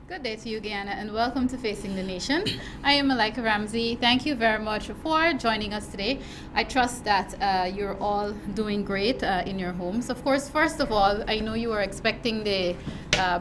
Good day to you, Guyana, and welcome to Facing the Nation. I am Malika Ramsey. Thank you very much for joining us today. I trust that you're all doing great in your homes. Of course, first of all, I know you are expecting the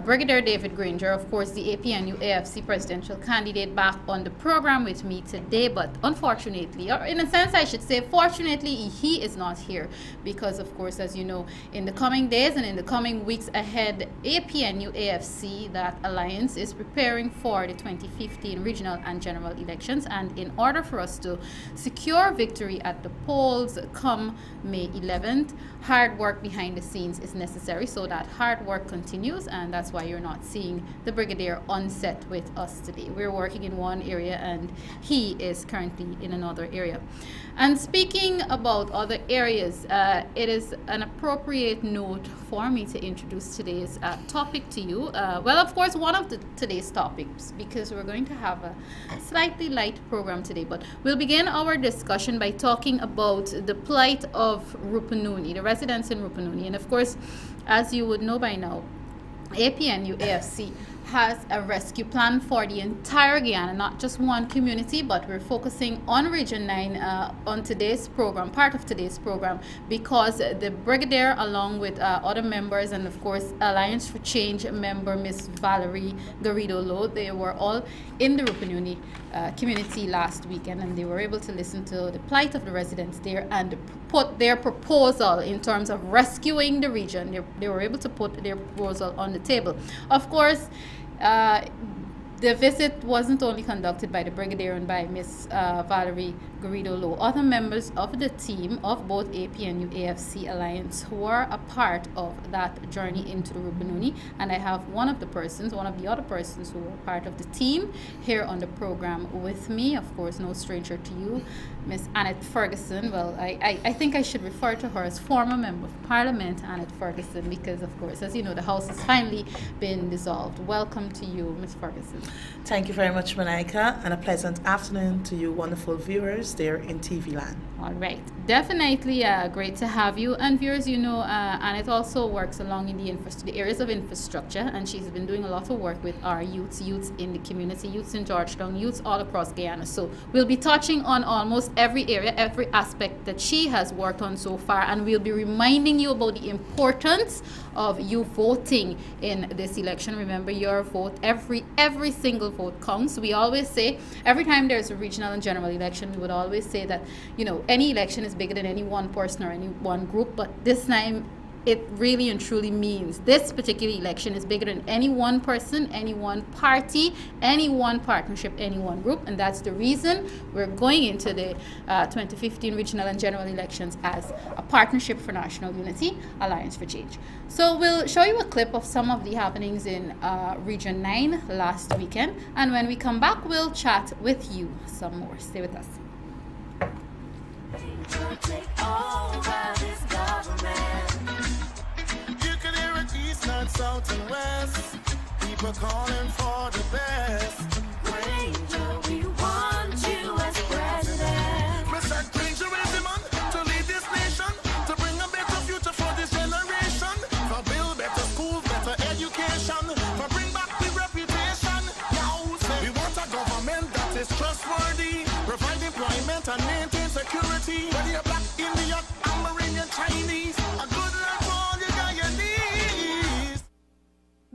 Brigadier David Granger, of course, the APNU AFC presidential candidate, back on the program with me today, but unfortunately, or in a sense I should say fortunately, he is not here because, of course, as you know, in the coming days and in the coming weeks ahead, APNU AFC, that alliance, is preparing for the 2015 regional and general elections, and in order for us to secure victory at the polls come May 11th, hard work behind the scenes is necessary. So that hard work continues, and that's why you're not seeing the Brigadier on set with us today. We're working in one area and he is currently in another area. And speaking about other areas, it is an appropriate note for me to introduce today's topic to you. Well, of course, one of today's topics, because we're going to have a slightly light program today, but we'll begin our discussion by talking about the plight of Rupununi, the residents in Rupununi. And of course, as you would know by now, APNU AFC has a rescue plan for the entire Guyana, not just one community, but we're focusing on Region 9 on today's program, part of today's program, because the Brigadier, along with other members, and of course Alliance for Change member Miss Valerie Garrido-Lowe, they were all in the Rupununi community last weekend, and they were able to listen to the plight of the residents there and put their proposal in terms of rescuing the region. They were able to put their proposal on the table. Of course, the visit wasn't only conducted by the Brigadier and by Miss Valerie Garrido-Lowe. Other members of the team of both APNU AFC Alliance who were a part of that journey into the Rupununi, and I have one of the other persons who were part of the team here on the program with me. Of course, no stranger to you, Miss Annette Ferguson. Well, I think I should refer to her as former Member of Parliament Annette Ferguson, because of course, as you know, the House has finally been dissolved. Welcome to you, Miss Ferguson. Thank you very much, Malika, and a pleasant afternoon to you wonderful viewers there in TV land. All right. Definitely great to have you. And viewers, you know, and it also works along in the areas of infrastructure, and she's been doing a lot of work with our youths in the community, youths in Georgetown, youths all across Guyana. So we'll be touching on almost every area, every aspect that she has worked on so far, and we'll be reminding you about the importance of you voting in this election. Remember, your vote, every single vote counts. We always say, every time there's a regional and general election, we would always say that, you know, any election is bigger than any one person or any one group, but this time it really and truly means this particular election is bigger than any one person, any one party, any one partnership, any one group, and that's the reason we're going into the 2015 regional and general elections as a partnership for national unity, Alliance for Change. So we'll show you a clip of some of the happenings in Region 9 last weekend, and when we come back, we'll chat with you some more. Stay with us. Take over this government. You can hear it east, north, south, and west. People calling for the best. Granger, we want you as president. Mr. Granger is the man to lead this nation, to bring a better future for this generation, for build better schools, better education, for bring back the reputation. Now, we want a government that is trustworthy, provide employment and maintain security. Whether you're black, Indian, Amerindian, Chinese, a good life for all you Guyanese.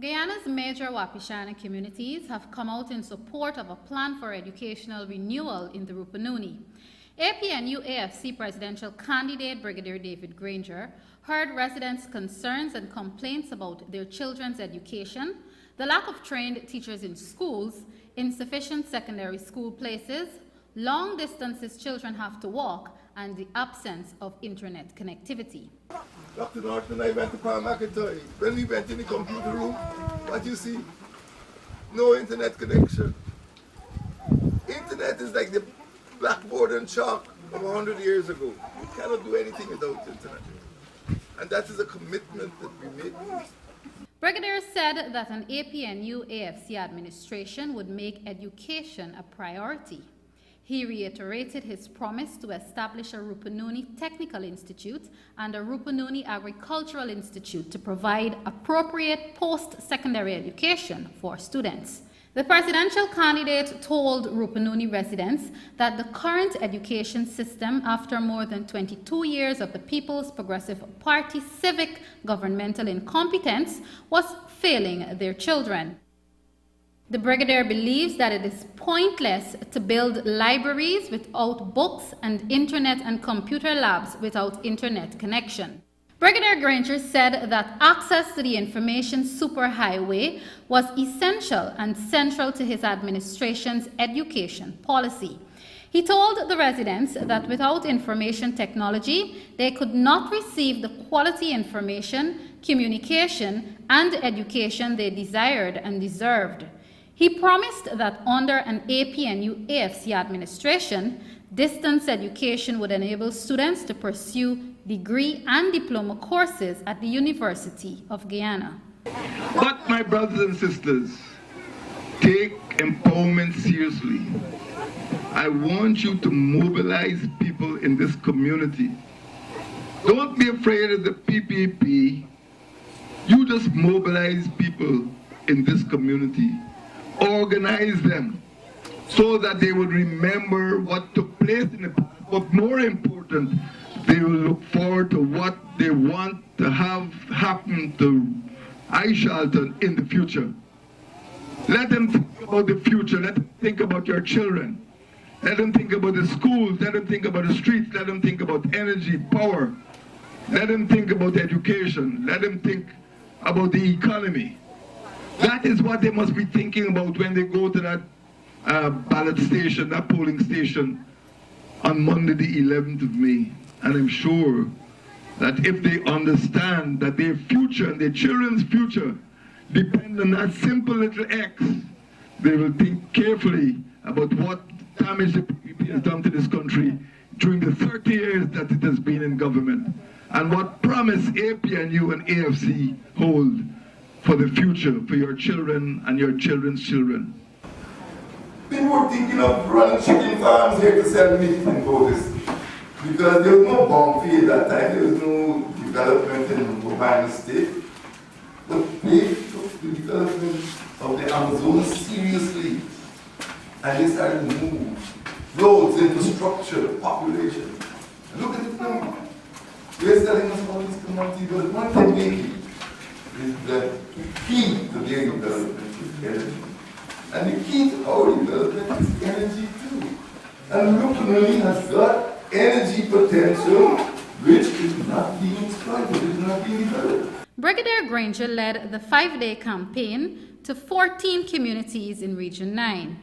Guyana's major Wapishana communities have come out in support of a plan for educational renewal in the Rupununi. APNU AFC presidential candidate Brigadier David Granger heard residents' concerns and complaints about their children's education, the lack of trained teachers in schools, insufficient secondary school places, long distances children have to walk, and the absence of internet connectivity. Dr. Norton and I went to Palm McIntyre. When we went in the computer room, what you see? No internet connection. Internet is like the blackboard and chalk of 100 years ago. You cannot do anything without internet. And that is a commitment that we made. Brigadier said that an APNU AFC administration would make education a priority. He reiterated his promise to establish a Rupununi Technical Institute and a Rupununi Agricultural Institute to provide appropriate post-secondary education for students. The presidential candidate told Rupununi residents that the current education system, after more than 22 years of the People's Progressive Party civic governmental incompetence, was failing their children. The brigadier believes that it is pointless to build libraries without books and internet and computer labs without internet connection. Brigadier Granger said that access to the information superhighway was essential and central to his administration's education policy. He told the residents that without information technology, they could not receive the quality information, communication, and education they desired and deserved. He promised that under an APNU AFC administration, distance education would enable students to pursue degree and diploma courses at the University of Guyana. But my brothers and sisters, take empowerment seriously. I want you to mobilize people in this community. Don't be afraid of the PPP. You just mobilize people in this community. Organize them so that they will remember what took place in the past. But more important, they will look forward to what they want to have happen to Aishalton in the future. Let them think about the future. Let them think about your children. Let them think about the schools. Let them think about the streets. Let them think about energy, power. Let them think about education. Let them think about the economy. That is what they must be thinking about when they go to that ballot station, that polling station on Monday the 11th of May. And I'm sure that if they understand that their future and their children's future depend on that simple little X, they will think carefully about what damage the PPP has done to this country during the 30 years that it has been in government, and what promise APNU and AFC hold for the future, for your children and your children's children. People were thinking of running chicken farms here to sell meat and voters. Because there was no bomb field at that time, there was no development in Ohio State. But they took the development of the Amazon seriously. And they started to move roads, infrastructure, population. And look at it now. They're selling us all these commodities, but one thing making is that the key to their development is energy. And the key to our development is energy too. And Rupununi has got energy potential which is not being exploited, is not being developed. Brigadier Granger led the 5-day campaign to 14 communities in Region 9.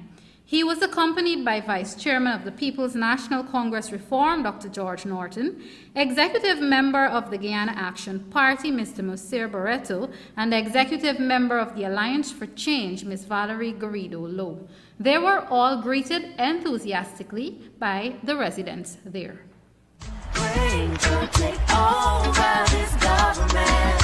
He was accompanied by Vice Chairman of the People's National Congress Reform, Dr. George Norton, Executive Member of the Guyana Action Party, Mr. Musir Barreto, and Executive Member of the Alliance for Change, Ms. Valerie Garrido Lowe. They were all greeted enthusiastically by the residents there. Granger, take over this government.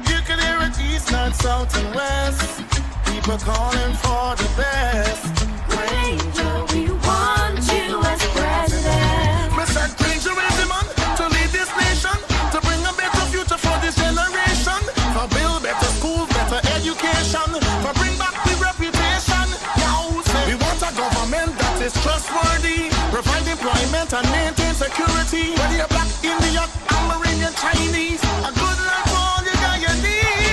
You can hear it east, north, south, and west. People calling for the best. Granger, we want you as president. Mr. Granger is the man to lead this nation, to bring a better future for this generation, for build better schools, better education, for bring back the reputation. We want a government that is trustworthy, provide employment and maintain security. Whether you're black, Indian, Amerindian, Chinese, a good life for all you Guyanese.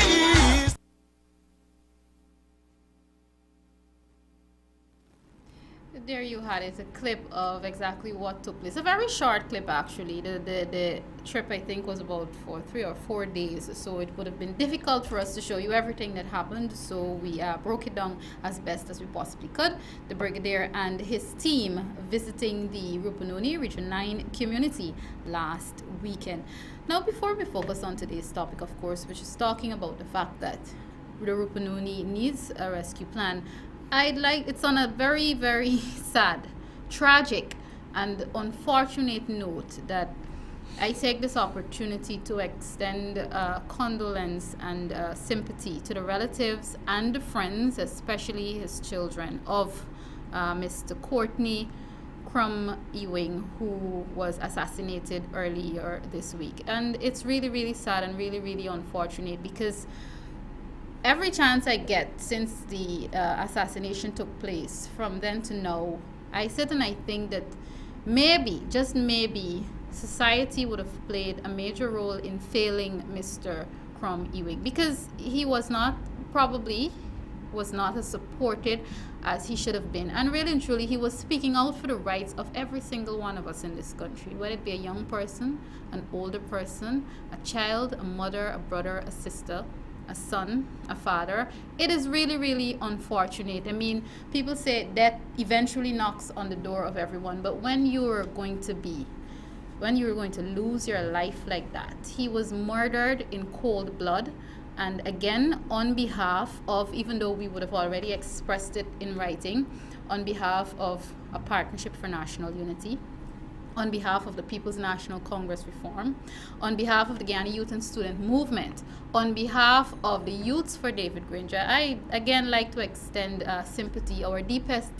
There you had it, a clip of exactly what took place. A very short clip, actually. The trip, I think, was about for 3 or 4 days, so it would have been difficult for us to show you everything that happened, so we broke it down as best as we possibly could. The Brigadier and his team visiting the Rupununi Region 9 community last weekend. Now, before we focus on today's topic, of course, which is talking about the fact that the Rupununi needs a rescue plan, it's on a very, very sad, tragic, and unfortunate note that I take this opportunity to extend condolence and sympathy to the relatives and the friends, especially his children, of Mr. Courtney Crum-Ewing, who was assassinated earlier this week. And it's really, really sad and really, really unfortunate, because every chance I get since the assassination took place, from then to now, I sit and I think that maybe, just maybe, society would have played a major role in failing Mr. Crum-Ewing, because he probably was not as supported as he should have been. And really and truly, he was speaking out for the rights of every single one of us in this country, whether it be a young person, an older person, a child, a mother, a brother, a sister, a son, a father. It is really, really unfortunate. I mean, people say death eventually knocks on the door of everyone, but when you're going to lose your life like that, he was murdered in cold blood. And again, on behalf of, even though we would have already expressed it in writing, on behalf of a Partnership for National Unity, on behalf of the People's National Congress Reform, on behalf of the Guyana Youth and Student Movement, on behalf of the Youths for David Granger, I again like to extend sympathy, our deepest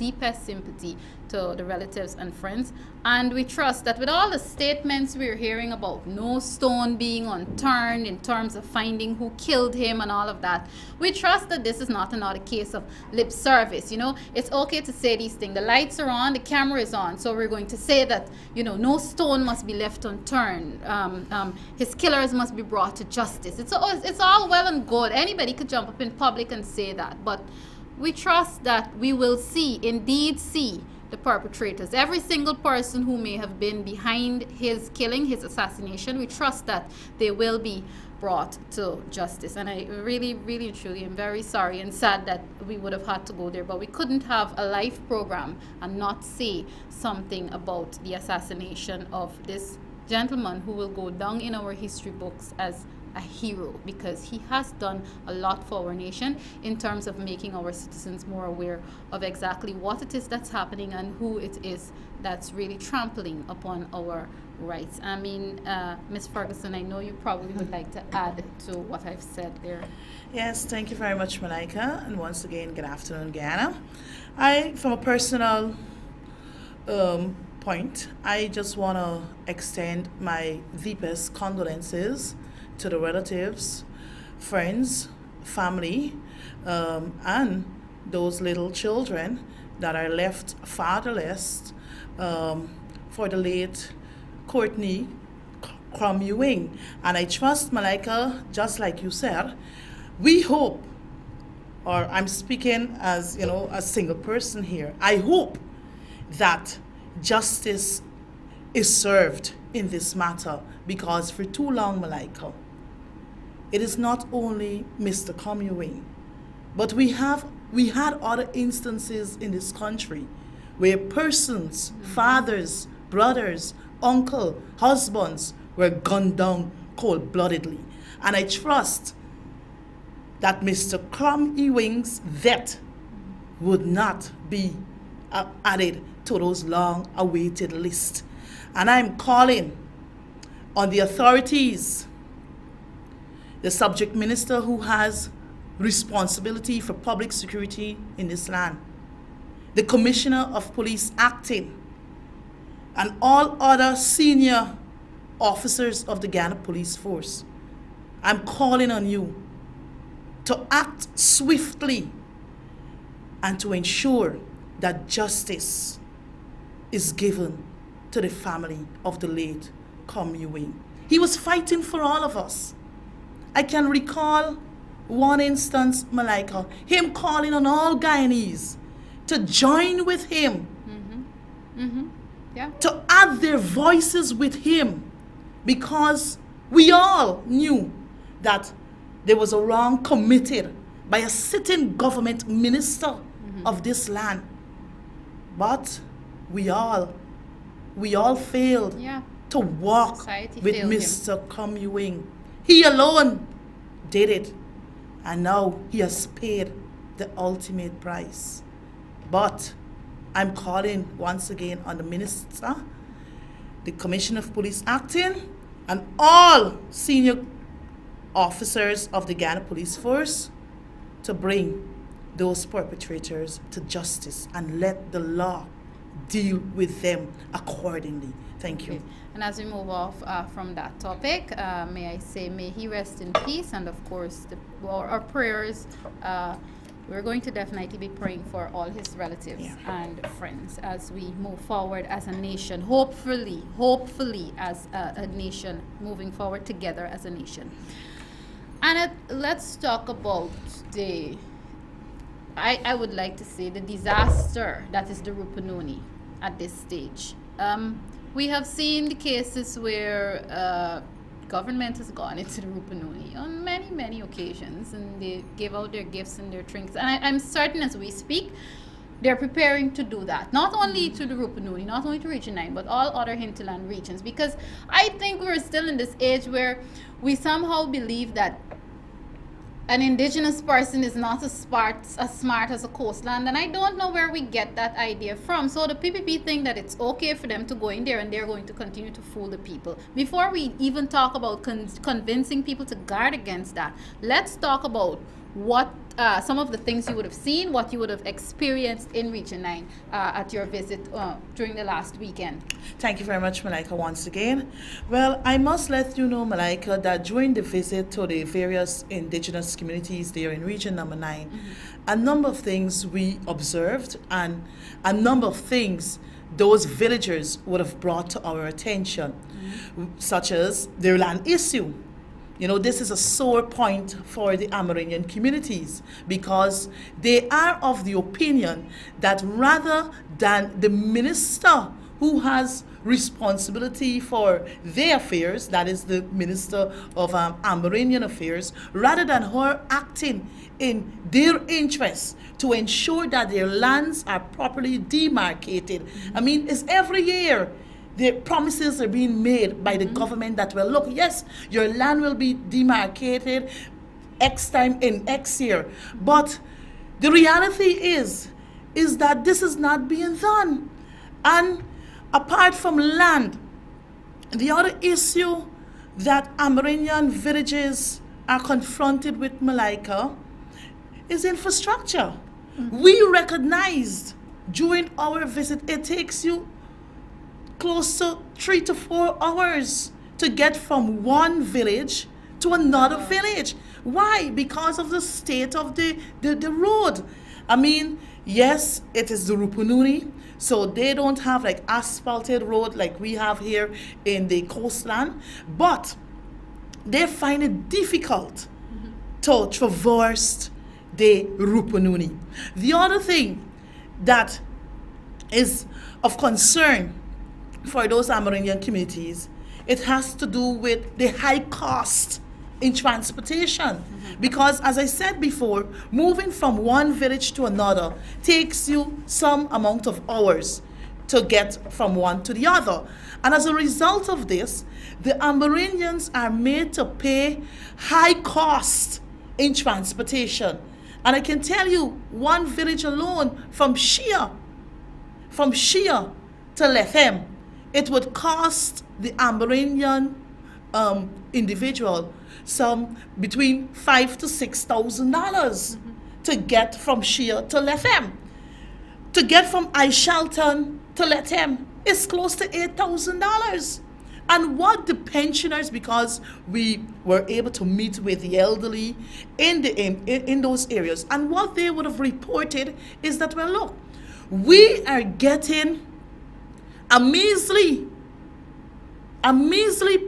sympathy, to the relatives and friends. And we trust that with all the statements we're hearing about no stone being unturned in terms of finding who killed him and all of that, we trust that this is not another case of lip service. You know, it's okay to say these things. The lights are on, the camera is on, so we're going to say that, you know, no stone must be left unturned. His killers must be brought to justice. It's all well and good. Anybody could jump up in public and say that, but we trust that we will indeed see the perpetrators, every single person who may have been behind his killing, his assassination. We trust that they will be brought to justice. And I really, really, truly am very sorry and sad that we would have had to go there, but we couldn't have a live program and not say something about the assassination of this gentleman who will go down in our history books as a hero, because he has done a lot for our nation in terms of making our citizens more aware of exactly what it is that's happening and who it is that's really trampling upon our rights. I mean, Ms. Ferguson, I know you probably would like to add to what I've said there. Yes, thank you very much, Malika, and once again, good afternoon, Guyana. From a personal point, I just want to extend my deepest condolences to the relatives, friends, family, and those little children that are left fatherless for the late Courtney Crum-Ewing. And I trust, Malika, just like you said, we hope, or I'm speaking as, you know, a single person here, I hope that justice is served in this matter, because for too long, Malika, it is not only Mr. Crum-Ewing, but we had other instances in this country where persons, fathers, brothers, uncle, husbands were gunned down cold-bloodedly. And I trust that Mr. Crum-Ewing's death would not be added to those long-awaited lists. And I'm calling on the authorities, the subject minister who has responsibility for public security in this land, the commissioner of police acting, and all other senior officers of the Guyana Police Force. I'm calling on you to act swiftly and to ensure that justice is given to the family of the late Crum-Ewing. He was fighting for all of us. I can recall one instance, Malika, him calling on all Guyanese to join with him, Yeah. to add their voices with him, because we all knew that there was a wrong committed by a sitting government minister of this land. But we all failed to walk Society with failed him. Mr. Crum-Ewing. He alone did it, and now he has paid the ultimate price. But I'm calling once again on the minister, the Commissioner of Police acting, and all senior officers of the Guyana Police Force to bring those perpetrators to justice and let the law deal with them accordingly. Thank you. Okay. And as we move off from that topic, may I say, may he rest in peace, and of course, our prayers. We're going to definitely be praying for all his relatives and friends as we move forward as a nation, hopefully as a nation, moving forward together as a nation. And let's talk about I would like to say the disaster that is the Rupununi at this stage. We have seen the cases where government has gone into the Rupununi on many occasions, and they give out their gifts and their trinkets. And I'm certain as we speak, they're preparing to do that, not only to the Rupununi, not only to Region 9, but all other hinterland regions, because I think we're still in this age where we somehow believe that an indigenous person is not as smart as a coastland, and I don't know where we get that idea from. So the PPP think that it's okay for them to go in there and they're going to continue to fool the people. Before we even talk about convincing people to guard against that, let's talk about what some of the things you would have seen, what you would have experienced in Region 9 at your visit during the last weekend. Thank you very much, Malika, once again. Well, I must let you know, Malika, that during the visit to the various indigenous communities there in Region number 9, a number of things we observed and a number of things those villagers would have brought to our attention, such as their land issue. You know, this is a sore point for the Amerindian communities because they are of the opinion that rather than the minister who has responsibility for their affairs, that is the Minister of Amerindian Affairs, rather than her acting in their interests to ensure that their lands are properly demarcated. I mean, it's every year. The promises are being made by the government that, well, look, yes, your land will be demarcated X time in X year. But the reality is that this is not being done. And apart from land, the other issue that Amerindian villages are confronted with, Malika, is infrastructure. We recognized during our visit, it takes you close to 3 to 4 hours to get from one village to another village. Why? Because of the state of the road. I mean, yes, it is the Rupununi, so they don't have like asphalted road like we have here in the coastland, but they find it difficult to traverse the Rupununi. The other thing that is of concern for those Amerindian communities, it has to do with the high cost in transportation. Because as I said before, moving from one village to another takes you some amount of hours to get from one to the other. And as a result of this, the Amerindians are made to pay high cost in transportation. And I can tell you, one village alone from Shia to Lethem, it would cost the Amerindian individual some between $5,000 to $6,000 to get from Shia to Lethem. To get from Aishalton to Lethem is close to $8,000. And what the pensioners, because we were able to meet with the elderly in those areas, and what they would have reported is that, well, look, we are getting a measly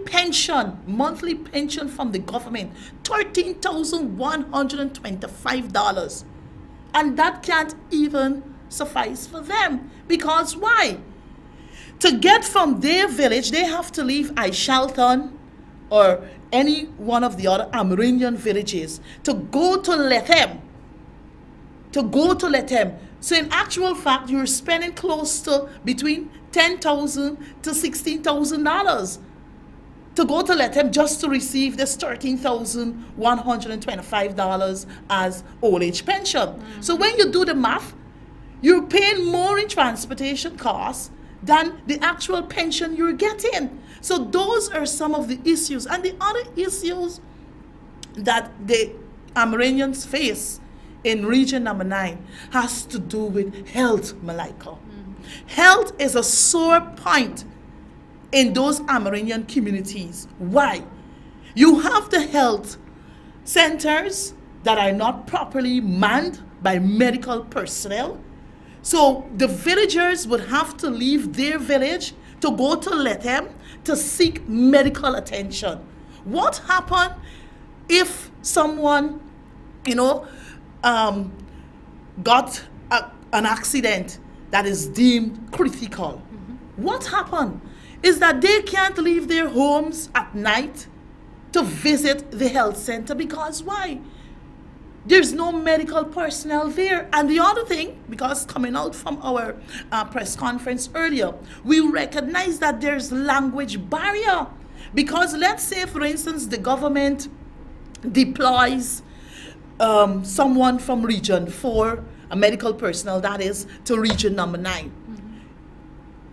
pension, monthly pension from the government, $13,125. And that can't even suffice for them. Because why? To get from their village, they have to leave Aishalton or any one of the other Amerindian villages to go to Lethem. So in actual fact, you're spending close to between $10,000 to $16,000 to go to Lethem just to receive this $13,125 as old age pension. So when you do the math, you're paying more in transportation costs than the actual pension you're getting. So those are some of the issues. And the other issues that the Amerindians face in region number 9 has to do with health, Malika. Health is a sore point in those Amerindian communities. Why? You have the health centers that are not properly manned by medical personnel. So the villagers would have to leave their village to go to Lethem to seek medical attention. What happened if someone, got an accident that is deemed critical? What happened is that they can't leave their homes at night to visit the health center because why? There's no medical personnel there. And the other thing, because coming out from our press conference earlier, we recognize that there's language barrier. Because let's say, for instance, the government deploys someone from region 4, a medical personnel that is, to region number 9.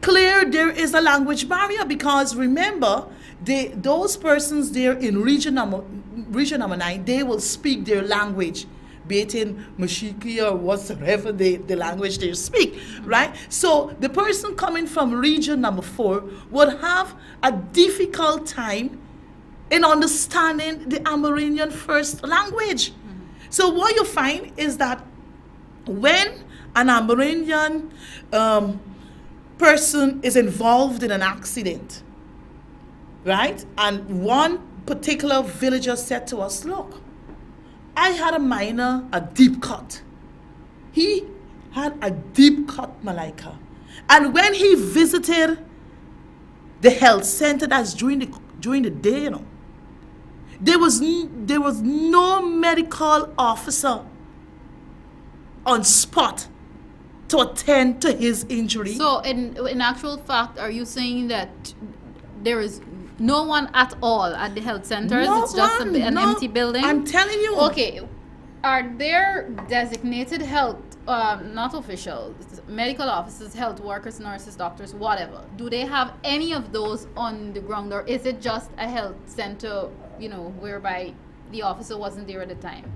Clear there is a language barrier because remember, those persons there in region number 9, they will speak their language, be it in Mashiki or whatsoever the language they speak, right? So the person coming from region number 4 would have a difficult time in understanding the Amerindian first language. So what you find is that when an Amerindian person is involved in an accident, right? And one particular villager said to us, look, I had a minor, a deep cut. He had a deep cut, Malika. And when he visited the health center, that's during the day, there was no medical officer on spot to attend to his injury. So in actual fact, are you saying that there is no one at all at the health centers? It's just an empty building? I'm telling you. Okay. Are there designated health, not officials, medical officers, health workers, nurses, doctors, whatever? Do they have any of those on the ground, or is it just a health center, whereby the officer wasn't there at the time?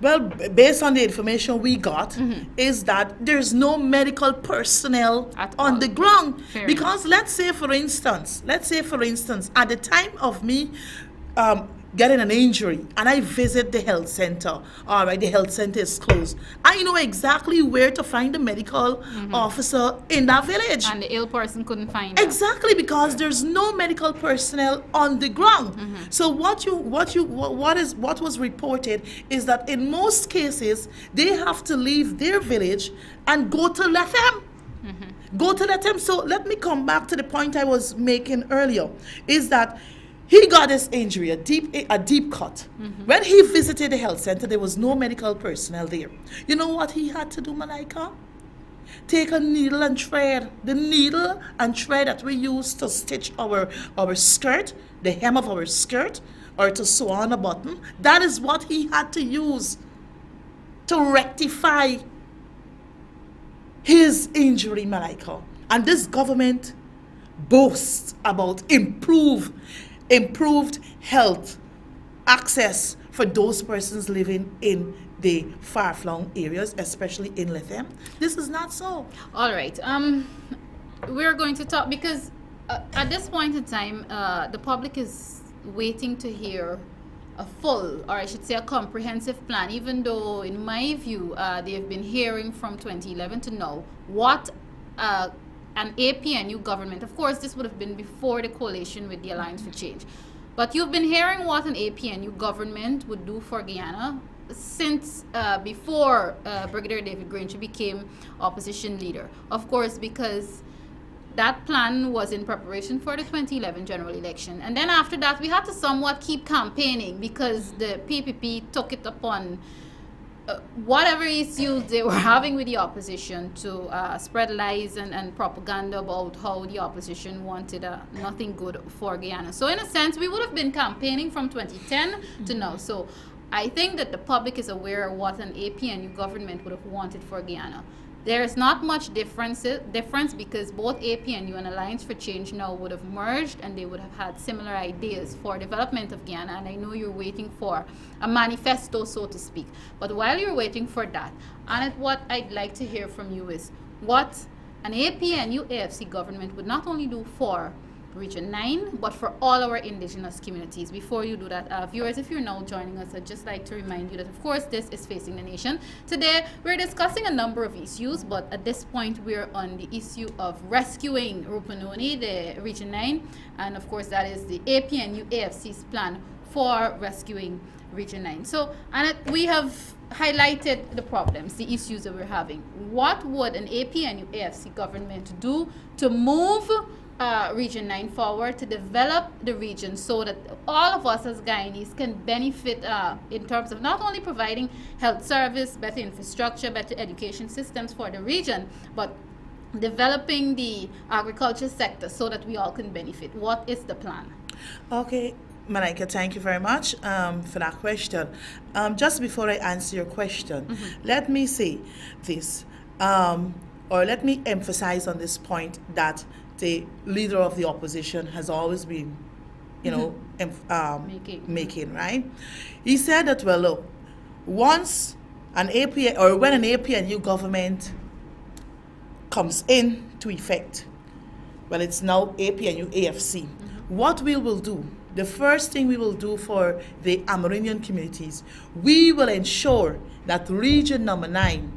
Well, based on the information we got, is that there's no medical personnel on the ground. Fair because let's say for instance, at the time of me getting an injury and I visit the health center, all right, the health center is closed, I know exactly where to find the medical officer in that village. And the ill person couldn't find them. Exactly, because there's no medical personnel on the ground. So what was reported is that in most cases they have to leave their village and go to Lethem. Go to Lethem. So let me come back to the point I was making earlier, is that he got this injury, a deep cut. When he visited the health center, there was no medical personnel there. You know what he had to do, Malika? Take a needle and thread. The needle and thread that we use to stitch our skirt, the hem of our skirt, or to sew on a button, that is what he had to use to rectify his injury, Malika. And this government boasts about improved health access for those persons living in the far-flung areas, especially in Lethem. This is not so. All right. We're going to talk because at this point in time, the public is waiting to hear a full, or I should say a comprehensive plan, even though in my view, they have been hearing from 2011 to now what an APNU government, of course this would have been before the coalition with the Alliance for Change, but you've been hearing what an APNU government would do for Guyana since before Brigadier David Granger became opposition leader. Of course, because that plan was in preparation for the 2011 general election. And then after that, we had to somewhat keep campaigning because the PPP took it upon whatever issues they were having with the opposition to spread lies and propaganda about how the opposition wanted nothing good for Guyana. So in a sense, we would have been campaigning from 2010 to now. So I think that the public is aware of what an APNU government would have wanted for Guyana. There's not much difference because both APNU and Alliance for Change now would have merged and they would have had similar ideas for development of Guyana. And I know you're waiting for a manifesto, so to speak. But while you're waiting for that, and what I'd like to hear from you is what an APNU AFC government would not only do for Region 9, but for all our indigenous communities. Before you do that, viewers, if you're now joining us, I'd just like to remind you that, of course, this is Facing the Nation. Today, we're discussing a number of issues, but at this point, we're on the issue of rescuing Rupununi, the Region 9, and of course, that is the APNU AFC's plan for rescuing Region 9. So, and we have highlighted the problems, the issues that we're having. What would an APNU AFC government do to move Region 9 forward, to develop the region so that all of us as Guyanese can benefit in terms of not only providing health service, better infrastructure, better education systems for the region, but developing the agriculture sector so that we all can benefit? What is the plan? Okay, Malika, thank you very much for that question. Just before I answer your question, let me say this, or let me emphasize on this point that the leader of the opposition has always been, making, right? He said that, well, look, once an APN, or when an APNU government comes into effect, well, it's now APNU AFC. What we will do, the first thing we will do for the Amerindian communities, we will ensure that region number 9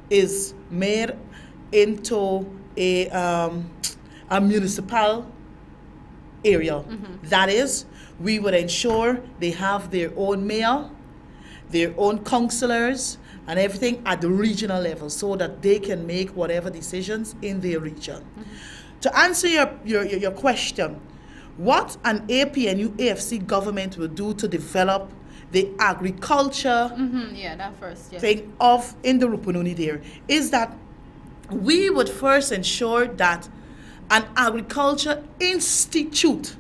is made into a municipal area. That is, we would ensure they have their own mayor, their own councillors, and everything at the regional level so that they can make whatever decisions in their region. To answer your question, what an APNU AFC government will do to develop the agriculture thing in the Rupununi there is that we would first ensure that an agricultural institute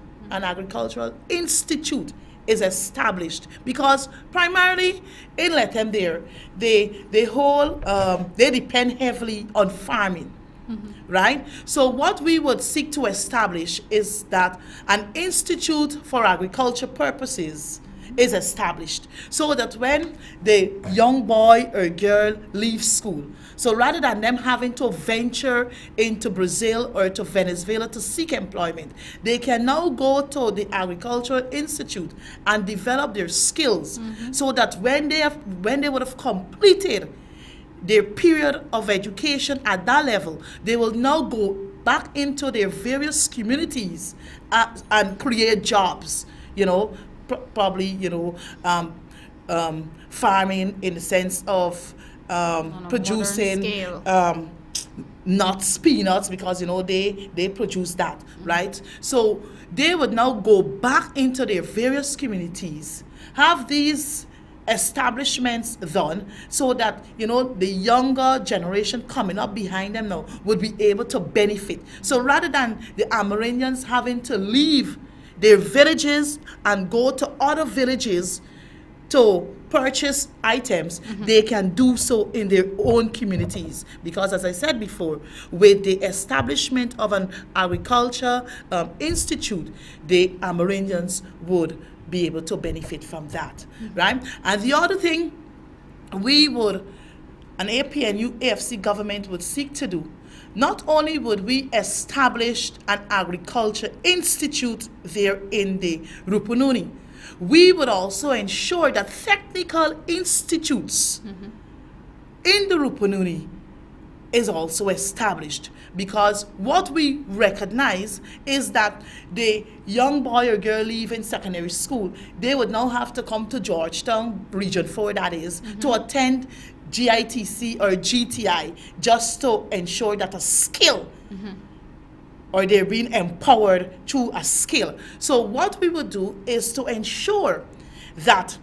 is established, because primarily in Lethem there, they depend heavily on farming. Right? So what we would seek to establish is that an institute for agriculture purposes is established so that when the young boy or girl leaves school, so rather than them having to venture into Brazil or to Venezuela to seek employment, they can now go to the Agricultural Institute and develop their skills so that when they would have completed their period of education at that level, they will now go back into their various communities and create jobs, probably, farming in the sense of producing nuts, peanuts, because, they produce that, right? So they would now go back into their various communities, have these establishments done so that, the younger generation coming up behind them now would be able to benefit. So rather than the Amerindians having to leave their villages and go to other villages to purchase items, they can do so in their own communities. Because as I said before, with the establishment of an agriculture institute, the Amerindians would be able to benefit from that, right? And the other thing an APNU AFC government would seek to do, not only would we establish an agriculture institute there in the Rupununi, we would also ensure that technical institutes in the Rupununi is also established, because what we recognize is that the young boy or girl leaving secondary school, they would now have to come to Georgetown, Region 4 that is, to attend GITC or GTI just to ensure that a skill or they're being empowered through a skill. So what we would do is to ensure that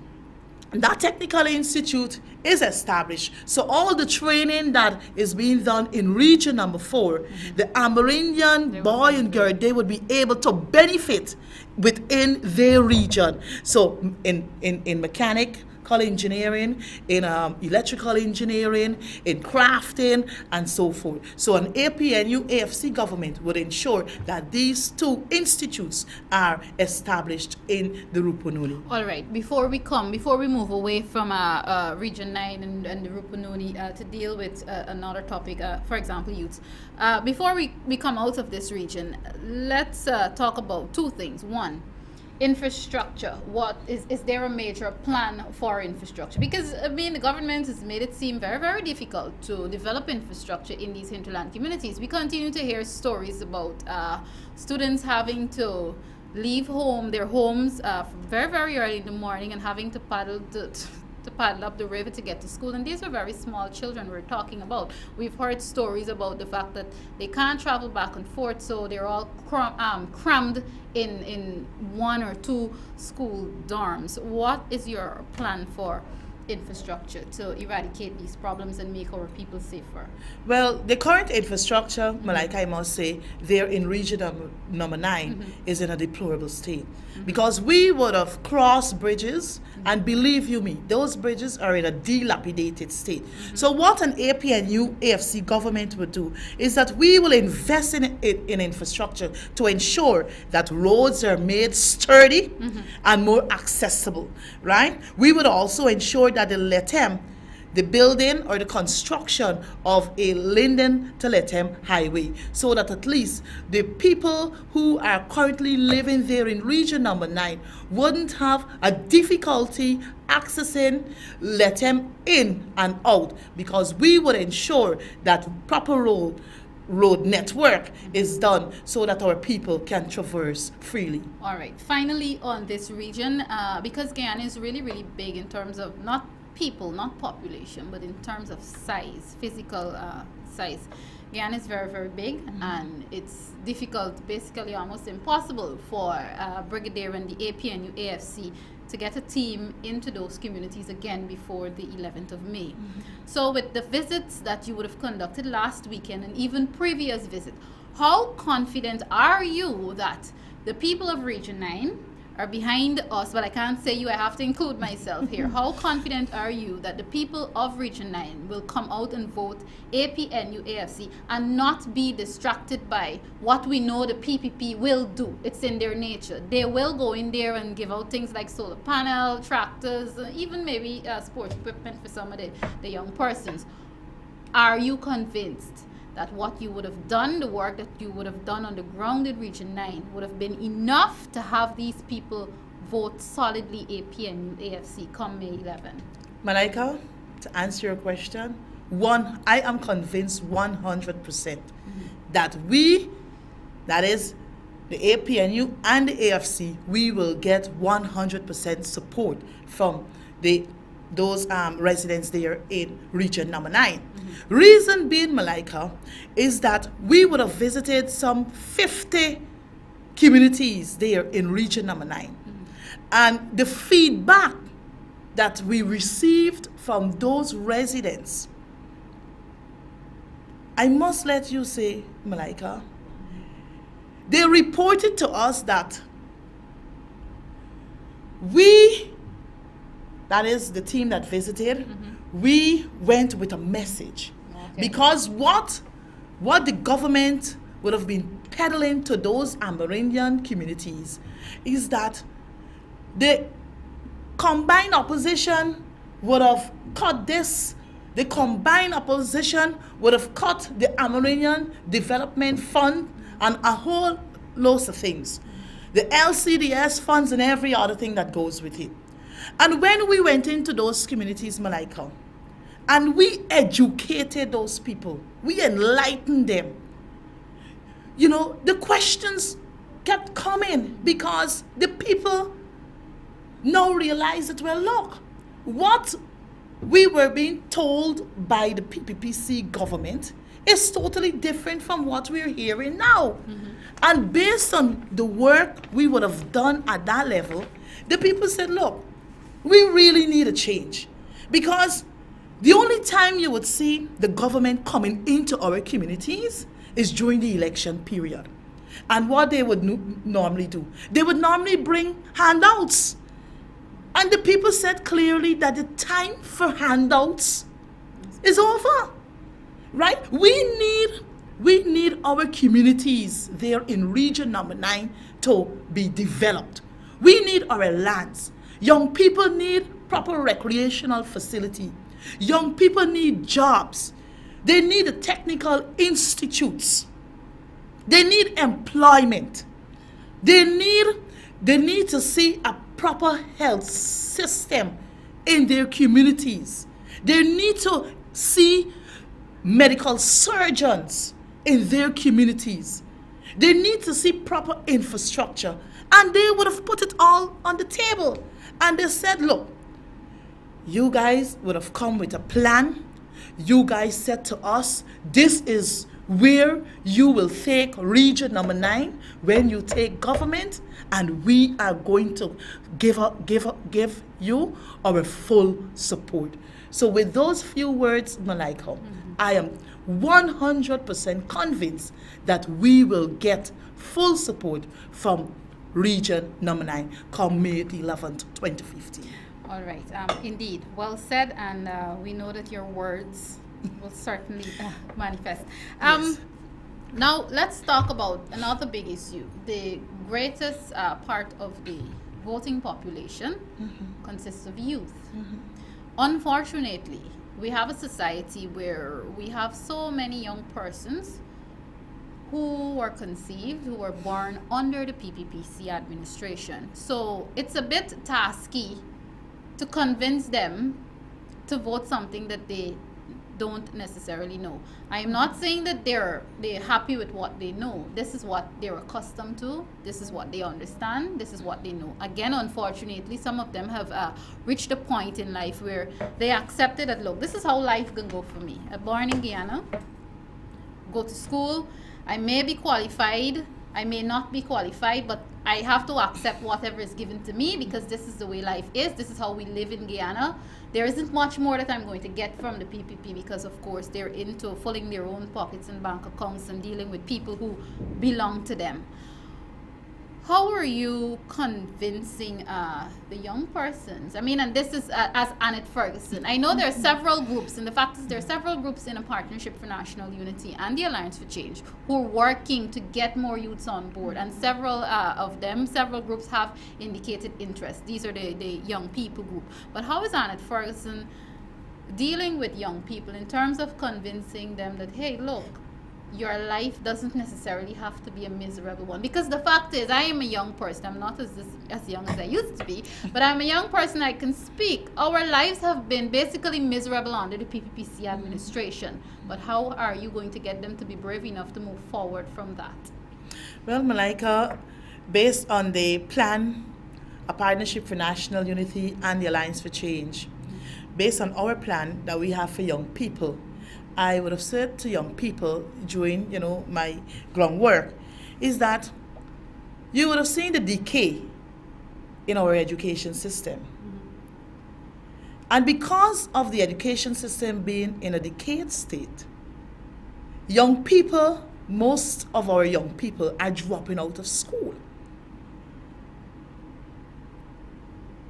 that technical institute is established. So all the training that is being done in region number 4, the Amerindian boy and girl, they would be able to benefit within their region. So in mechanical engineering, in electrical engineering, in crafting, and so forth. So an APNU AFC government would ensure that these two institutes are established in the Rupununi. All right. Before we move away from Region 9 and the Rupununi to deal with another topic, for example, youth. Before we come out of this region, let's talk about two things. One, infrastructure. What is there a major plan for infrastructure? Because the government has made it seem very, very difficult to develop infrastructure in these hinterland communities. We continue to hear stories about students having to leave their homes very, very early in the morning and having to paddle up the river to get to school. And these are very small children we're talking about. We've heard stories about the fact that they can't travel back and forth, so they're all crammed in one or two school dorms. What is your plan for infrastructure to eradicate these problems and make our people safer? Well, the current infrastructure, Malika, I must say, there in region number 9 is in a deplorable state. Because we would have crossed bridges, and believe you me, those bridges are in a dilapidated state. So what an APNU AFC government would do is that we will invest in infrastructure to ensure that roads are made sturdy and more accessible, right? We would also ensure that the building or the construction of a Linden to Lethem highway, so that at least the people who are currently living there in region number 9 wouldn't have a difficulty accessing Lethem in and out, because we would ensure that proper road network is done so that our people can traverse freely. All right. Finally, on this region, because Guyana is really, really big in terms of not people, not population, but in terms of size, physical size. Guyana is very, very big, and it's difficult, basically almost impossible for Brigadier and the APNU AFC to get a team into those communities again before the 11th of May. So with the visits that you would have conducted last weekend and even previous visit, how confident are you that the people of Region 9 are behind us? But I can't say you, I have to include myself here. How confident are you that the people of Region 9 will come out and vote APNU AFC and not be distracted by what we know the PPP will do? It's in their nature. They will go in there and give out things like solar panel, tractors, even maybe sports equipment for some of the young persons. Are you convinced that what you would have done, the work that you would have done on the ground in Region 9 would have been enough to have these people vote solidly APNU AFC come May 11? Malika, to answer your question, I am convinced 100% that that is the APNU and the AFC, we will get 100% support from those residents there in region number 9. Reason being, Malika, is that we would have visited some 50 communities there in region number 9. And the feedback that we received from those residents, I must let you say, Malika, they reported to us that that is the team that visited, we went with a message. Okay. Because what the government would have been peddling to those Amerindian communities is that the combined opposition would have cut this. The combined opposition would have cut the Amerindian Development Fund and a whole load of things. The LCDS funds and every other thing that goes with it. And when we went into those communities, Malika, and we educated those people, we enlightened them, the questions kept coming because the people now realize that, well, look, what we were being told by the PPPC government is totally different from what we're hearing now. And based on the work we would have done at that level, the people said, look, we really need a change, because the only time you would see the government coming into our communities is during the election period. And what they would normally do, they would normally bring handouts. And the people said clearly that the time for handouts is over, right? We need our communities there in region number 9 to be developed. We need our lands. Young people need proper recreational facility. Young people need jobs. They need the technical institutes. They need employment. They need to see a proper health system in their communities. They need to see medical surgeons in their communities. They need to see proper infrastructure. And they would have put it all on the table. And they said, look, you guys would have come with a plan. You guys said to us, this is where you will take region number 9 when you take government, and we are going to give you our full support. So with those few words, Malika, I am 100% convinced that we will get full support from region number 9 come May the 11th, 2015. All right. Indeed. Well said, and we know that your words will certainly manifest. Yes. Now, let's talk about another big issue. The greatest part of the voting population consists of youth. Unfortunately, we have a society where we have so many young persons who were conceived, who were born under the PPPC administration. So it's a bit tasky to convince them to vote something that they don't necessarily know. I am not saying that they're happy with what they know. This is what they're accustomed to. This is what they understand. This is what they know. Again, unfortunately, some of them have reached a point in life where they accepted that, look, this is how life can go for me. I'm born in Guyana, go to school. I may be qualified, I may not be qualified, but I have to accept whatever is given to me because this is the way life is. This is how we live in Guyana. There isn't much more that I'm going to get from the PPP because, of course, they're into filling their own pockets and bank accounts and dealing with people who belong to them. How are you convincing the young persons? I mean, and this is as Annette Ferguson. I know there are several groups, and the fact is there are several groups in a Partnership for National Unity and the Alliance for Change who are working to get more youths on board. And several groups have indicated interest. These are the young people group. But how is Annette Ferguson dealing with young people in terms of convincing them that, hey, look, your life doesn't necessarily have to be a miserable one? Because the fact is, I am a young person. I'm not as young as I used to be, but I'm a young person. I can speak. Our lives have been basically miserable under the PPPC administration. But how are you going to get them to be brave enough to move forward from that? Well, Malika, based on the plan, a Partnership for National Unity and the Alliance for Change, based on our plan that we have for young people, I would have said to young people during, my groundwork, is that you would have seen the decay in our education system. And because of the education system being in a decayed state, young people, most of our young people are dropping out of school.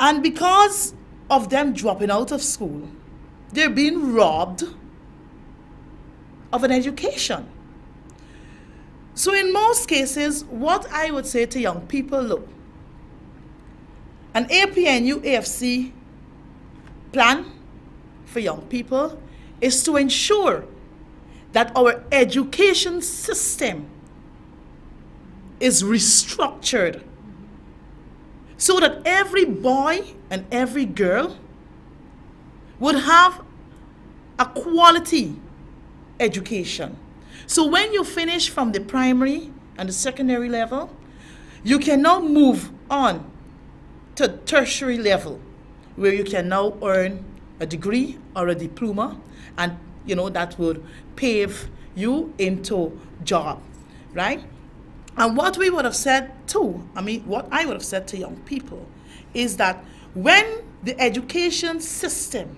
And because of them dropping out of school, they're being robbed of an education. So in most cases, what I would say to young people, look, an APNU AFC plan for young people is to ensure that our education system is restructured so that every boy and every girl would have a quality education. So when you finish from the primary and the secondary level, you can now move on to tertiary level, where you can now earn a degree or a diploma, and that would pave you into job, right? And what we would have said too, what I would have said to young people is that when the education system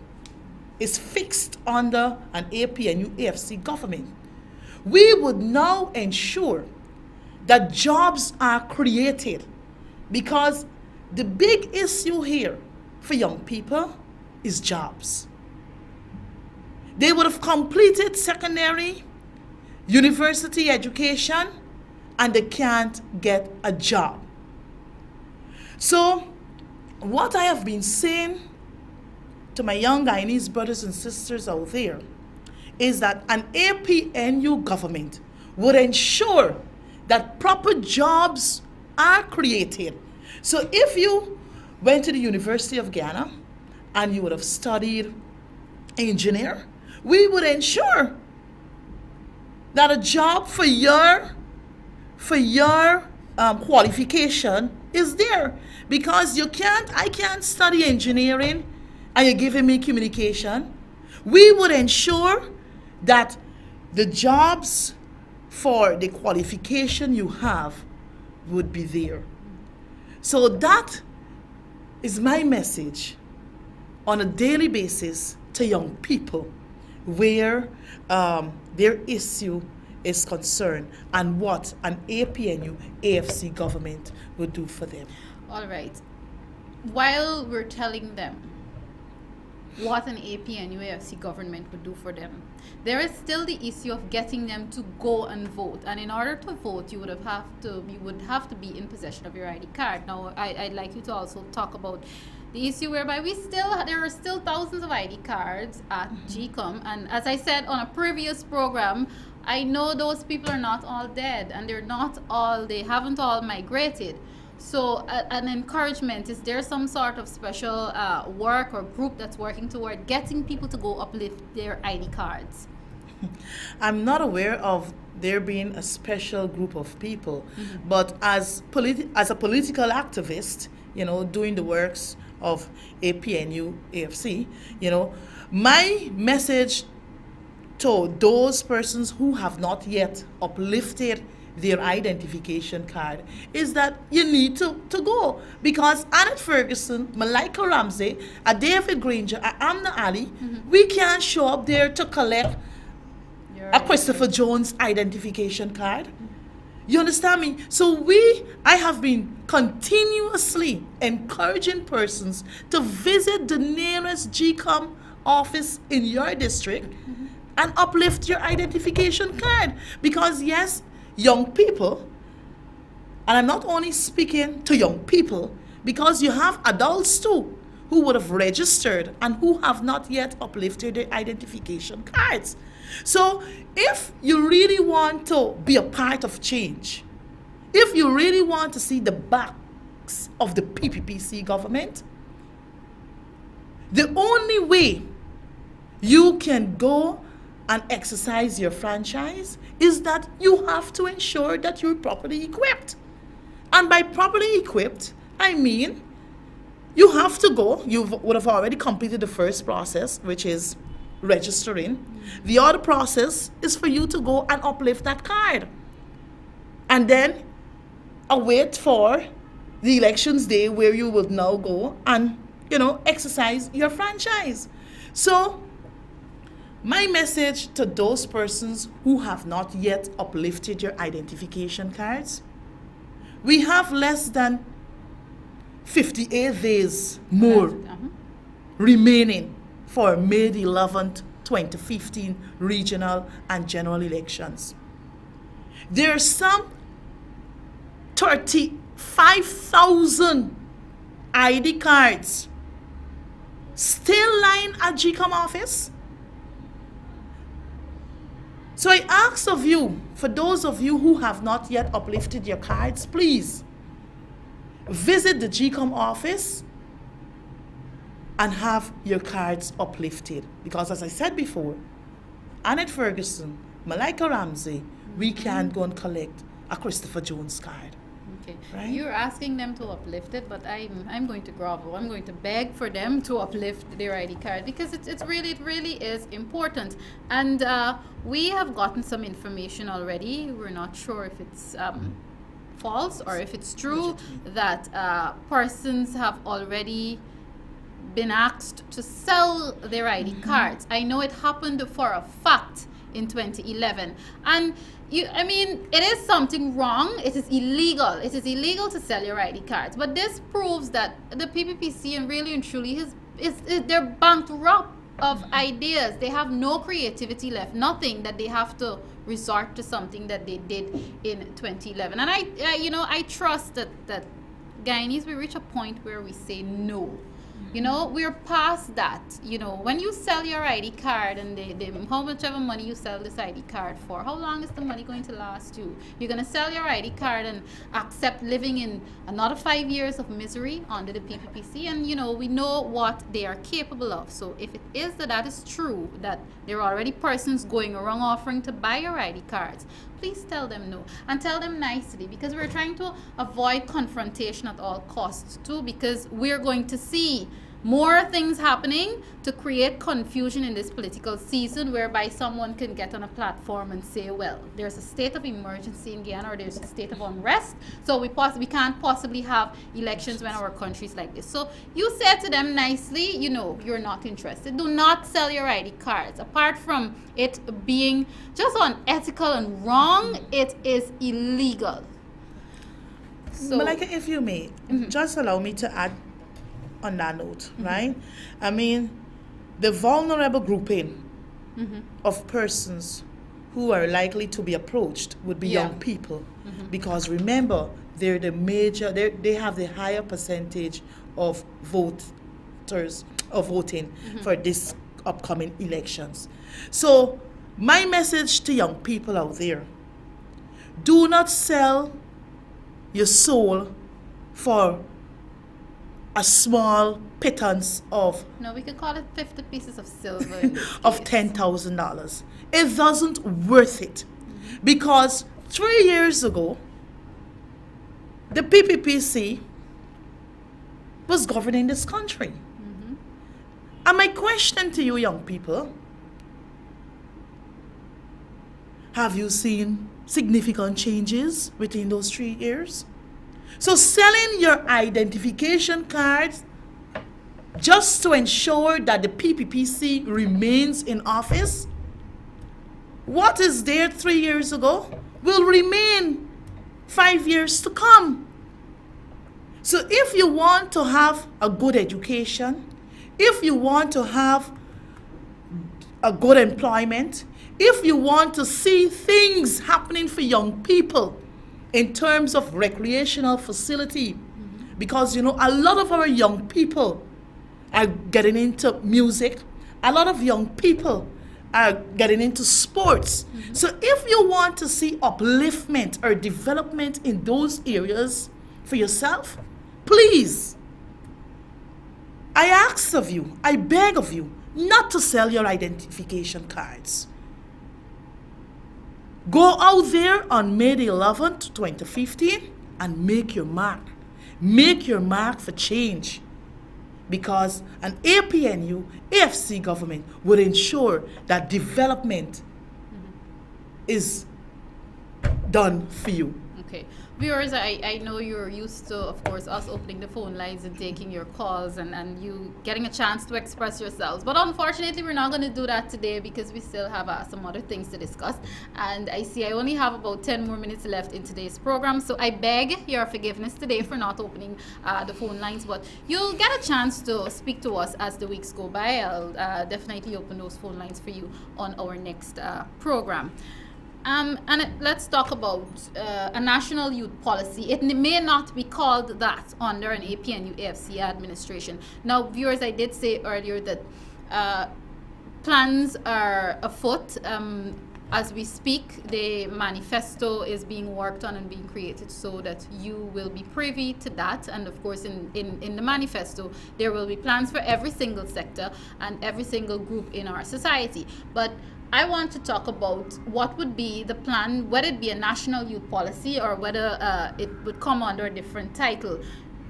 is fixed under an APNU AFC government, we would now ensure that jobs are created, because the big issue here for young people is jobs. They would have completed secondary, university education, and they can't get a job. So, what I have been saying to my young Guyanese brothers and sisters out there is that an APNU government would ensure that proper jobs are created. So if you went to the University of Ghana and you would have studied engineer, we would ensure that a job for your qualification is there, because I can't study engineering and you're giving me communication. We would ensure that the jobs for the qualification you have would be there. So that is my message on a daily basis to young people, where their issue is concerned and what an APNU AFC government would do for them. All right. While we're telling them what an APNU AFC government would do for them, there is still the issue of getting them to go and vote. And in order to vote, you would have to be in possession of your ID card. Now, I'd like you to also talk about the issue whereby there are still thousands of ID cards at GCOM. And as I said on a previous program, I know those people are not all dead, and they haven't all migrated. So an encouragement, is there some sort of special work or group that's working toward getting people to go uplift their ID cards? I'm not aware of there being a special group of people, but as a political activist, doing the works of APNU AFC, my message to those persons who have not yet uplifted their identification card is that you need to go, because Annette Ferguson, Malika Ramsey, David Granger, Amna Ali, we can't show up there to collect a Christopher Jones identification card. You understand me? So I have been continuously encouraging persons to visit the nearest GCOM office in your district and uplift your identification card, because yes, young people, and I'm not only speaking to young people, because you have adults too who would have registered and who have not yet uplifted their identification cards. So if you really want to be a part of change, if you really want to see the backs of the PPPC government, the only way you can go and exercise your franchise is that you have to ensure that you're properly equipped. And by properly equipped, I mean you have to go. You would have already completed the first process, which is registering. The other process is for you to go and uplift that card, and then await for the elections day, where you will now go and exercise your franchise. So my message to those persons who have not yet uplifted your identification cards, we have less than 58 days more remaining for May the 11th, 2015 regional and general elections. There are some 35,000 ID cards still lying at GCOM office. So I ask of you, for those of you who have not yet uplifted your cards, please visit the GCOM office and have your cards uplifted. Because as I said before, Annette Ferguson, Malika Ramsey, we can't go and collect a Christopher Jones card. Okay. Right? You're asking them to uplift it, but I'm going to grovel. I'm going to beg for them to uplift their ID card, because it really is important. And we have gotten some information already. We're not sure if it's false or if it's true that persons have already been asked to sell their ID cards. I know it happened for a fact in 2011. And it is something wrong. It is illegal. It is illegal to sell your ID cards. But this proves that the PPPC and really and truly they're bankrupt of ideas. They have no creativity left. Nothing that they have to resort to something that they did in 2011. And I trust that Guyanese, we reach a point where we say no. We're past that. When you sell your ID card and how much ever money you sell this ID card for, how long is the money going to last you? You're going to sell your ID card and accept living in another 5 years of misery under the PPPC, and we know what they are capable of. So if it is that is true, that there are already persons going around offering to buy your ID cards, please tell them no, and tell them nicely, because we're trying to avoid confrontation at all costs too, because we're going to see more things happening to create confusion in this political season, whereby someone can get on a platform and say, well, there's a state of emergency in Guyana, or there's a state of unrest, so we can't possibly have elections when our country's like this. So you say to them nicely, you're not interested. Do not sell your ID cards. Apart from it being just unethical and wrong, it is illegal. So, Malika, if you may, just allow me to add on that note, right? The vulnerable grouping of persons who are likely to be approached would be young people, because remember, they have the higher percentage of voters or voting for this upcoming elections. So my message to young people out there: do not sell your soul for a small pittance of, no, we could call it 50 pieces of silver in this of case. $10,000. It doesn't worth it, because 3 years ago the PPPC was governing this country. And my question to you young people: have you seen significant changes within those 3 years? So selling your identification cards just to ensure that the PPPC remains in office, what is there 3 years ago will remain 5 years to come. So if you want to have a good education, if you want to have a good employment, if you want to see things happening for young people in terms of recreational facility, because a lot of our young people are getting into music, a lot of young people are getting into sports. So if you want to see upliftment or development in those areas for yourself, please, I ask of you, I beg of you, not to sell your identification cards. Go out there on May the 11th, 2015, and make your mark. Make your mark for change. Because an APNU AFC government would ensure that development is done for you. Okay. Viewers, I know you're used to, of course, us opening the phone lines and taking your calls and you getting a chance to express yourselves. But unfortunately, we're not going to do that today because we still have some other things to discuss. And I see I only have about 10 more minutes left in today's program. So I beg your forgiveness today for not opening the phone lines. But you'll get a chance to speak to us as the weeks go by. I'll definitely open those phone lines for you on our next program. Let's talk about a national youth policy. It may not be called that under an APNU AFC administration. Now, viewers, I did say earlier that plans are afoot. As we speak, the manifesto is being worked on and being created so that you will be privy to that. And of course, in the manifesto, there will be plans for every single sector and every single group in our society. But I want to talk about what would be the plan, whether it be a national youth policy or whether it would come under a different title.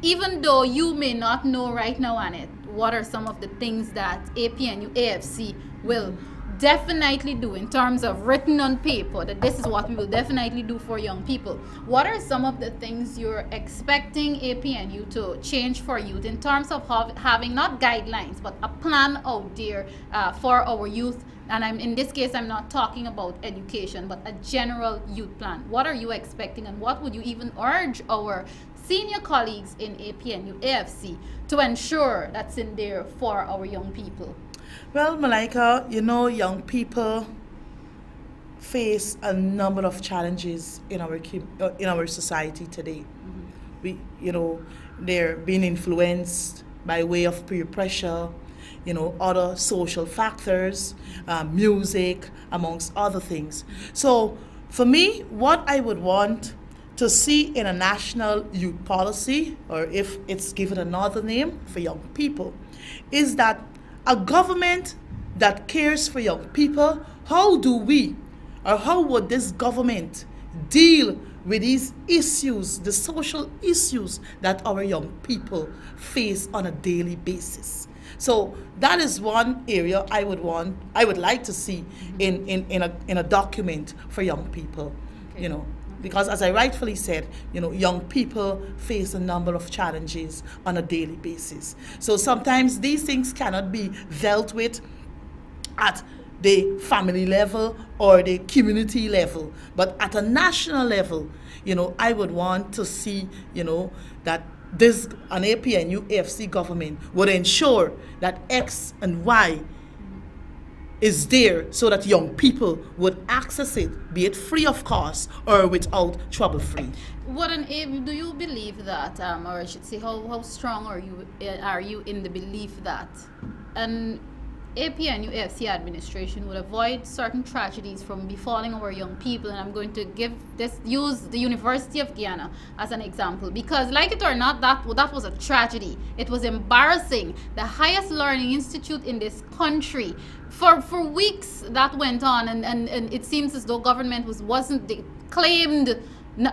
Even though you may not know right now, Annette, what are some of the things that APNU AFC will definitely do in terms of written on paper, that this is what we will definitely do for young people. What are some of the things you're expecting APNU to change for youth in terms of having not guidelines, but a plan out there for our youth and in this case, I'm not talking about education, but a general youth plan. What are you expecting, and what would you even urge our senior colleagues in APNU AFC to ensure that's in there for our young people? Well, Malika, young people face a number of challenges in our society today. They're being influenced by way of peer pressure, other social factors, music, amongst other things. So for me, what I would want to see in a national youth policy, or if it's given another name for young people, is that a government that cares for young people. How would this government deal with these issues, the social issues that our young people face on a daily basis? So that is one area I would like to see in a document for young people, Okay. Because as I rightfully said, young people face a number of challenges on a daily basis. So sometimes these things cannot be dealt with at the family level or the community level, but at a national level, I would want to see, that an APNU AFC government would ensure that X and Y is there so that young people would access it, be it free of cost or without trouble-free. Do you believe that, or I should say, how strong are you in the belief that an APNU AFC administration would avoid certain tragedies from befalling our young people? And I'm going to use the University of Guyana as an example, because like it or not, that was a tragedy. It was embarrassing. The highest learning institute in this country, for weeks that went on, and it seems as though government they claimed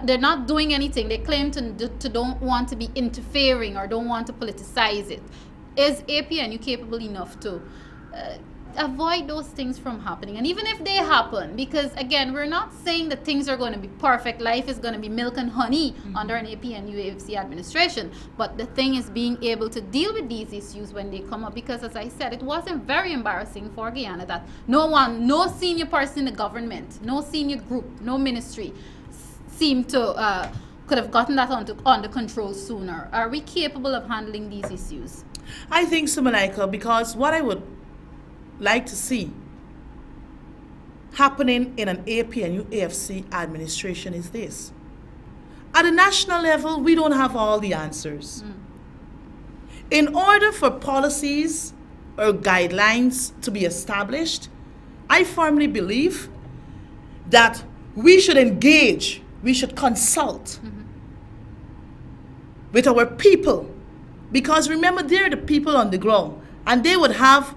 they're not doing anything. They claim to don't want to be interfering or don't want to politicize it. Is APNU capable enough to avoid those things from happening? And even if they happen, because again, we're not saying that things are going to be perfect, life is going to be milk and honey under an APNU AFC administration, but the thing is being able to deal with these issues when they come up, because as I said, it wasn't very embarrassing for Guyana that no senior person in the government, no senior group, no ministry seemed to could have gotten that under control sooner. Are we capable of handling these issues? I think so, Malika, because what I would like to see happening in an APNU AFC administration is this. At a national level, we don't have all the answers. In order for policies or guidelines to be established, I firmly believe that we should engage, we should consult with our people, because remember, they're the people on the ground, and they would have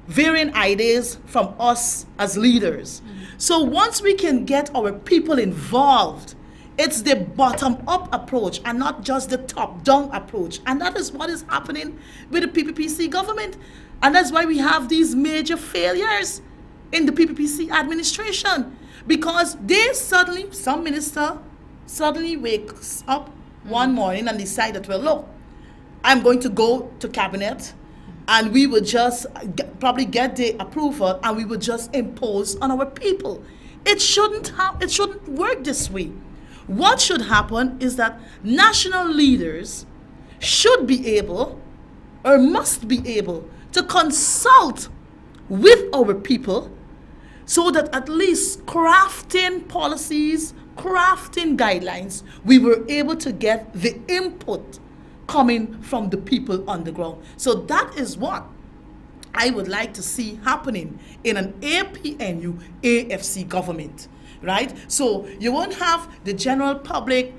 varying ideas from us as leaders. So once we can get our people involved, it's the bottom-up approach and not just the top-down approach. And that is what is happening with the PPPC government. And that's why we have these major failures in the PPPC administration. Because some minister suddenly wakes up one morning and decide that, well, look, I'm going to go to cabinet, and we would just probably get the approval, and we would just impose on our people. It shouldn't work this way. What should happen is that national leaders should be able, or must be able, to consult with our people, so that at least crafting policies, crafting guidelines, we were able to get the input coming from the people on the ground. So that is what I would like to see happening in an APNU AFC government, right? So you won't have the general public,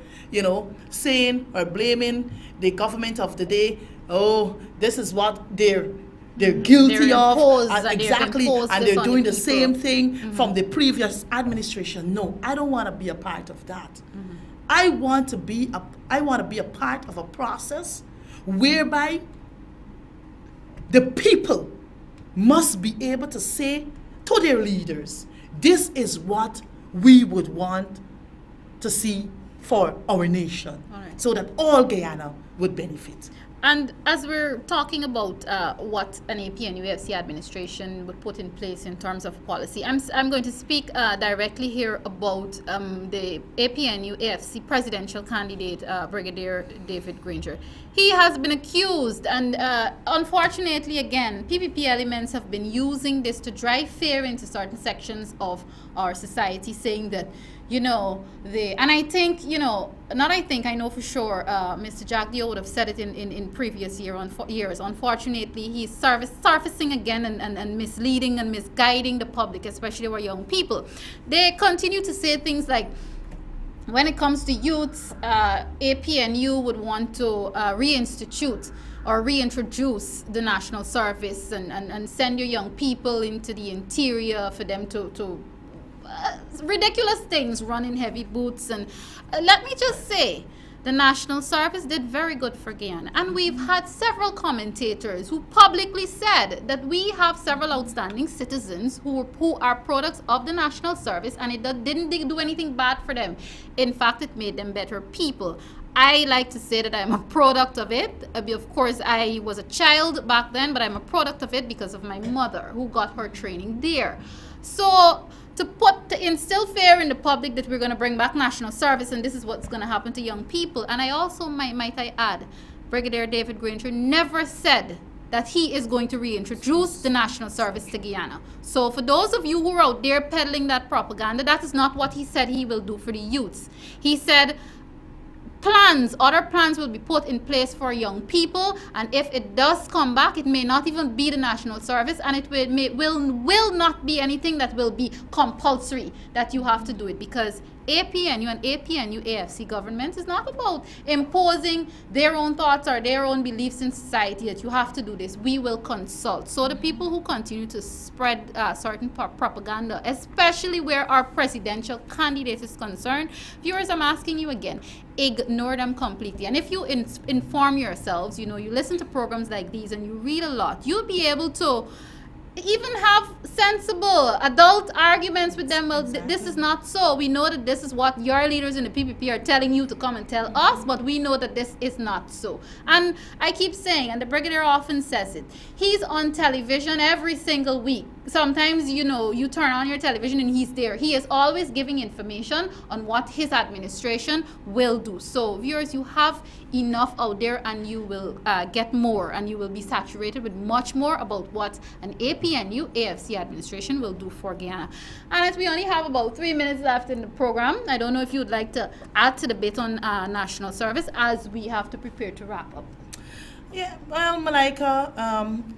saying or blaming the government of the day. Oh, this is what they're guilty of, exactly, and they're doing the same thing from the previous administration. No, I don't want to be a part of that. I want to be a part of a process whereby the people must be able to say to their leaders, this is what we would want to see for our nation, so that all Guyana would benefit. And as we're talking about what an APNU AFC administration would put in place in terms of policy, I'm going to speak directly here about the APNU AFC presidential candidate, Brigadier David Granger. He has been accused, and unfortunately, again, PPP elements have been using this to drive fear into certain sections of our society, saying that, you know, and I think, you know, not I think, I know for sure, Mr. Jack Dio would have said it in previous years. Unfortunately, he's surfacing again and misleading and misguiding the public, especially our young people. They continue to say things like, when it comes to youths, APNU would want to reinstitute or reintroduce the national service and send your young people into the interior for them to ridiculous things, running heavy boots. And let me just say, the national service did very good for Guyana, and we've had several commentators who publicly said that we have several outstanding citizens who are products of the national service, and it didn't do anything bad for them. In fact, it made them better people. I like to say that I'm a product of it. Of course, I was a child back then, but I'm a product of it because of my mother, who got her training there. So to instill fear in the public that we're going to bring back national service and this is what's going to happen to young people. And I also might I add, Brigadier David Granger never said that he is going to reintroduce the national service to Guyana. So for those of you who are out there peddling that propaganda, that is not what he said he will do for the youths. He said other plans will be put in place for young people, and if it does come back, it may not even be the national service, and it will not be anything that will be compulsory that you have to do it, because APNU and APNU AFC government is not about imposing their own thoughts or their own beliefs in society that you have to do this. We will consult. So the people who continue to spread certain propaganda, especially where our presidential candidate is concerned, viewers, I'm asking you again, ignore them completely. And if you inform yourselves, you know, you listen to programs like these and you read a lot, you'll be able to even have sensible adult arguments with them. Well, this is not so. We know that this is what your leaders in the PPP are telling you to come and tell us, but we know that this is not so. And I keep saying, and the Brigadier often says it, he's on television every single week. Sometimes, you know, you turn on your television and he's there. He is always giving information on what his administration will do. So viewers, you have enough out there, and you will get more, and you will be saturated with much more about what an APNU AFC administration will do for Guyana. And as we only have about 3 minutes left in the program, I don't know if you'd like to add to the bit on national service as we have to prepare to wrap up. Yeah, well, Malika,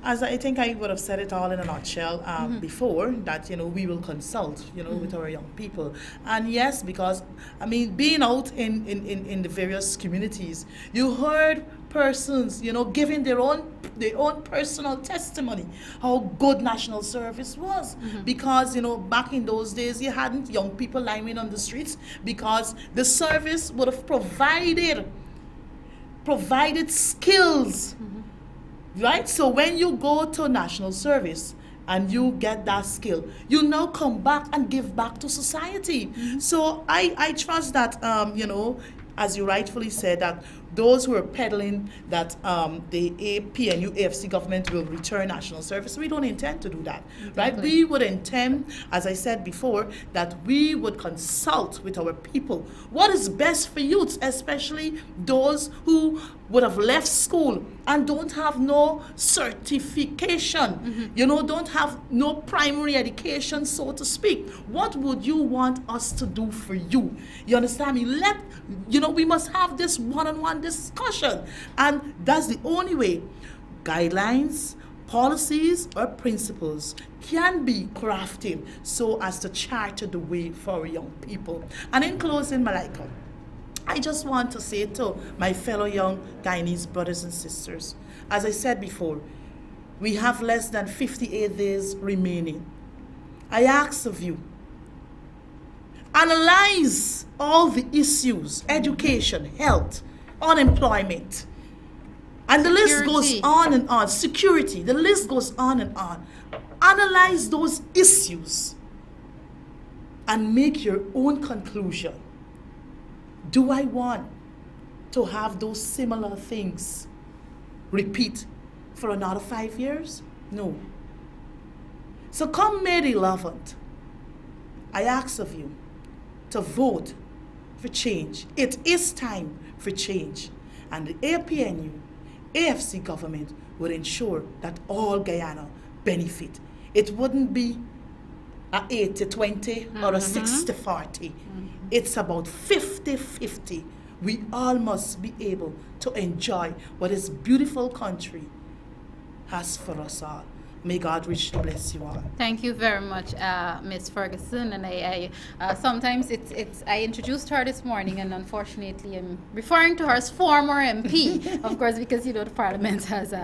as I think I would have said it all in a nutshell before, that, you know, we will consult, you know, with our young people. And yes, because, I mean, being out in the various communities, you heard persons, you know, giving their own personal testimony how good national service was. Because, you know, back in those days, you hadn't young people lying on the streets, because the service would have provided skills, right? So when you go to national service and you get that skill, you now come back and give back to society. So I trust that, you know, as you rightfully said, that those who are peddling that the APNU AFC government will return national service, we don't intend to do that, right? We would intend, as I said before, that we would consult with our people. What is best for youths, especially those who would have left school and don't have no certification, you know, don't have no primary education, so to speak. What would you want us to do for you? You understand me? You know, we must have this one-on-one discussion, and that's the only way guidelines, policies, or principles can be crafted so as to chart the way for our young people. And in closing, Malika, I just want to say to my fellow young Guyanese brothers and sisters, as I said before, we have less than 58 days remaining. I ask of you, analyze all the issues: education, health, unemployment, and the list goes on and on. Security, the list goes on and on. Analyze those issues and make your own conclusion. Do I want to have those similar things repeat for another 5 years? No. So come May the 11th, I ask of you to vote for change. It is time for change. And the APNU AFC government will ensure that all Guyana benefit. It wouldn't be a 80-20 or a 60-40. It's about 50-50. We all must be able to enjoy what this beautiful country has for us all. May God richly bless you all. Thank you very much, Ms. Ferguson. And I sometimes I introduced her this morning, and unfortunately, I'm referring to her as former MP, of course, because the Parliament has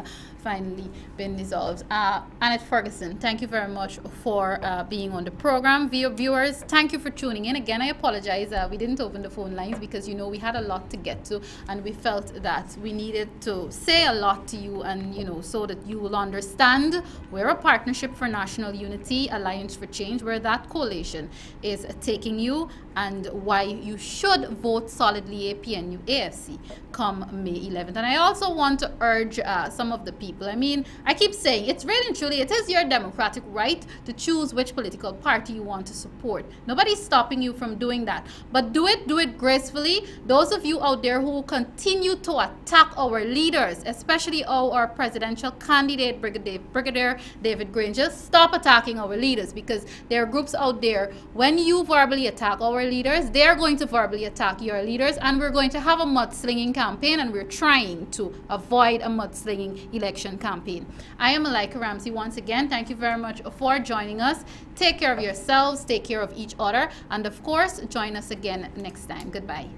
finally been dissolved. Annette Ferguson, thank you very much for being on the program. Viewers, thank you for tuning in. Again, I apologize. We didn't open the phone lines because, we had a lot to get to, and we felt that we needed to say a lot to you, and, so that you will understand we're a partnership for national unity, Alliance for Change, where that coalition is taking you, and why you should vote solidly APNU AFC come May 11th. And I also want to urge some of the people. I mean, I keep saying it's really and truly, it is your democratic right to choose which political party you want to support. Nobody's stopping you from doing that. But do it gracefully. Those of you out there who continue to attack our leaders, especially our presidential candidate, Brigadier David Granger, stop attacking our leaders, because there are groups out there, when you verbally attack our leaders, they're going to verbally attack your leaders, and we're going to have a mudslinging campaign, and we're trying to avoid a mudslinging election campaign. I am Malika Ramsey once again. Thank you very much for joining us. Take care of yourselves, take care of each other, and of course, join us again next time. Goodbye.